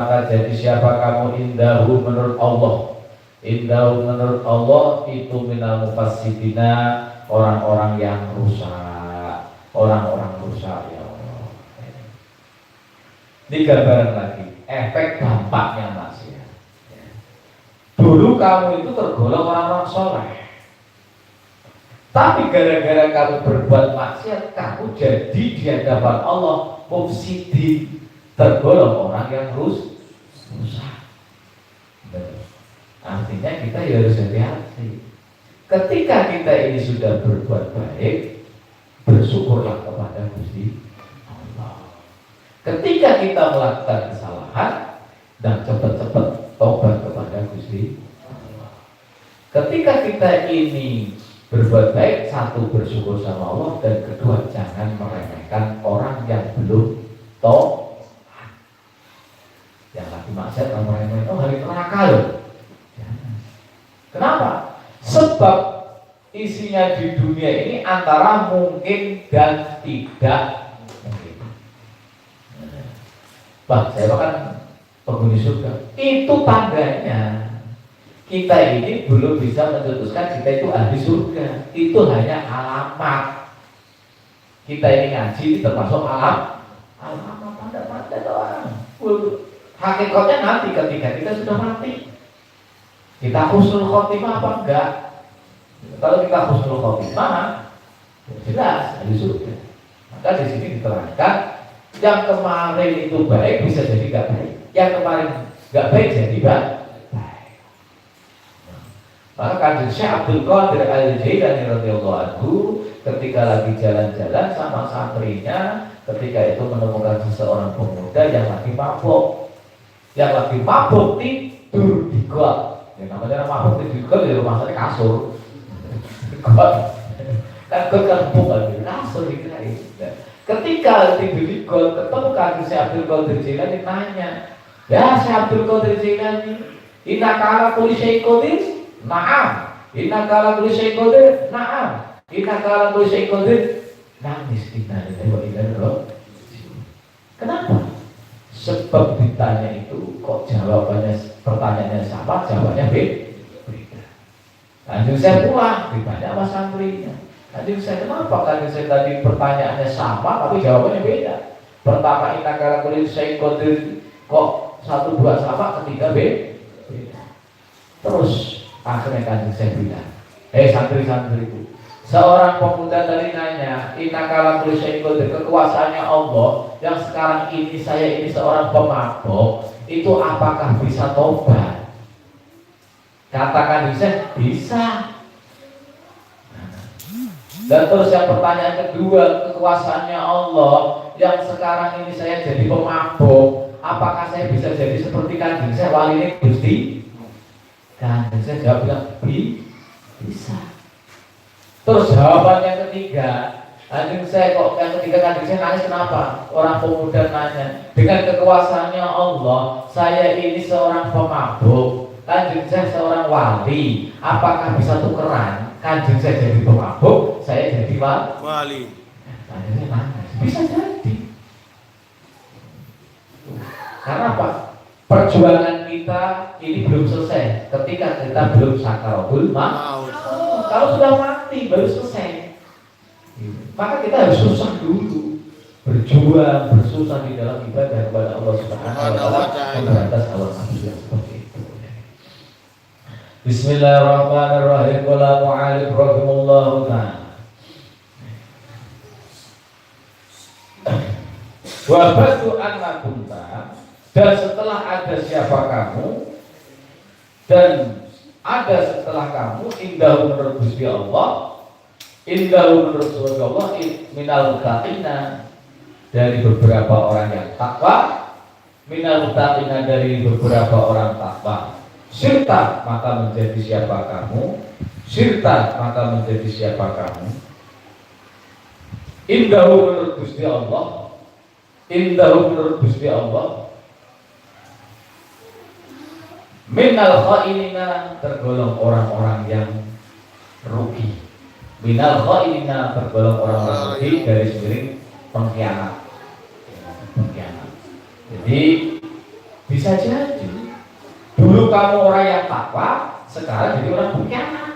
maka jadi siapa kamu indahu menurut Allah. Indahu menurut Allah itu minal mufassidina, orang-orang yang rusak. Orang-orang rusak ya Allah. Ini gambaran lagi efek dampaknya maksiat. Dulu kamu itu tergolong orang-orang soleh, tapi gara-gara kamu berbuat maksiat, kamu jadi di hadapan Allah mufsidin, tergolong orang yang rusak. Artinya kita harus hati-hati. Ketika kita ini sudah berbuat baik, bersyukurlah kepada Gusti Allah. Ketika kita melakukan kesalahan, dan cepat-cepat tobat kepada Gusti Allah. Ketika kita ini berbuat baik, satu bersyukur sama Allah, dan kedua jangan meremehkan orang yang belum tobat. Yang lagi maksiat kamu meremehkan, oh hari neraka loh. Kenapa? Sebab isinya di dunia ini antara mungkin dan tidak mungkin. Bang, saya kan penghuni surga. Itu tandanya kita ini belum bisa mencetuskan kita itu ahli surga. Itu hanya alamat. Kita ini ngaji ini termasuk alamat tanda-tanda doang. Hakikatnya nanti ketika kita sudah mati, kita husnul khotimah apa enggak? Kalau kita husnul khotimah, jelas ahli surga. Maka di sini diterangkan yang kemarin itu baik bisa jadi enggak baik, yang kemarin enggak baik jadi baik. Maka Kanjeng Syekh Abdul Qadir Al-Jailani radhiyallahu anhu ketika lagi jalan-jalan sama santrinya, ketika itu menemukan seseorang pemuda yang lagi mabuk, tidur di got. Ya, namanya mabuk tidur di got di rumah saya kasur. Got kan bukan kasur dikirain. Ketika tidur di got, ketemu Kanjeng Syekh Abdul Qadir Jailani nanya, ya Syekh Abdul Qadir Jailani, inna kala kulli syai'in qadir? Na'am. Inna kala kulli syai'in qadir? Na'am. Inna kala kulli syai'in qadir? Nangis inna lillahi wa inna ilaihi raji'un. Kenapa? Sebab ditanya itu kok jawabannya, pertanyaannya sama, jawabannya beda. Kanjeng Syekh pulang ditanya sama santrinya, Kanjeng Syekh kenapa Kanjeng Syekh tadi pertanyaannya sama tapi jawabannya beda? Pertama inna kala kulli syai'in qadir, kok satu dua sama, ketiga beda. Terus akhirnya Kanjeng Syekh bilang, santri-santriku, seorang pemuda tadi nanya, inna kala kulli syai'in qadir, kekuasaannya Allah yang sekarang ini saya ini seorang pemabuk, itu apakah bisa tobat? Kata Kanjeng Syekh, bisa. Dan terus yang pertanyaan kedua, kekuasaannya Allah yang sekarang ini saya jadi pemabuk, apakah saya bisa jadi seperti Kanjeng Syekh wali ini Gusti? Kanjeng Syekh jawab bilang, bisa. Terus jawaban yang ketiga, Kanjeng Syekh kok yang ketiga Kanjeng Syekh nangis kenapa? Orang pemuda nanya, dengan kekuasaannya Allah, saya ini seorang pemabuk, Kanjeng Syekh seorang wali, apakah bisa tukeran? Kanjeng Syekh jadi pemabuk, saya jadi wali. Kanjeng Syekh nangis, bisa jadi. Karena apa? Perjuangan kita ini belum selesai ketika kita belum sakaratul maut. Kalau sudah mati baru selesai. Maka kita harus susah dulu, berjuang, bersusah di dalam ibadah kepada Allah Subhanahu wa taala, memberantas hawa nafsu yang seperti itu. Bismillahirrahmanirrahim. Qala mu'alif rahimahullahu ta'ala. Wa ba'du anna kunta, dan setelah ada siapa kamu, dan ada setelah kamu, indahu menurut Gusti Allah, indahu menurut Gusti Allah, minal muttaqina, dari beberapa orang yang takwa, minal muttaqina, dari beberapa orang takwa. Sirta, maka menjadi siapa kamu, sirta, maka menjadi siapa kamu, indahu menurut Gusti Allah, indahu menurut Gusti Allah, minal khainina, tergolong orang-orang yang rugi. Minal khainina, tergolong orang-orang rugi, garis miring pengkhianat. Jadi Bisa jadi dulu kamu orang yang takwa, sekarang jadi orang pengkhianat.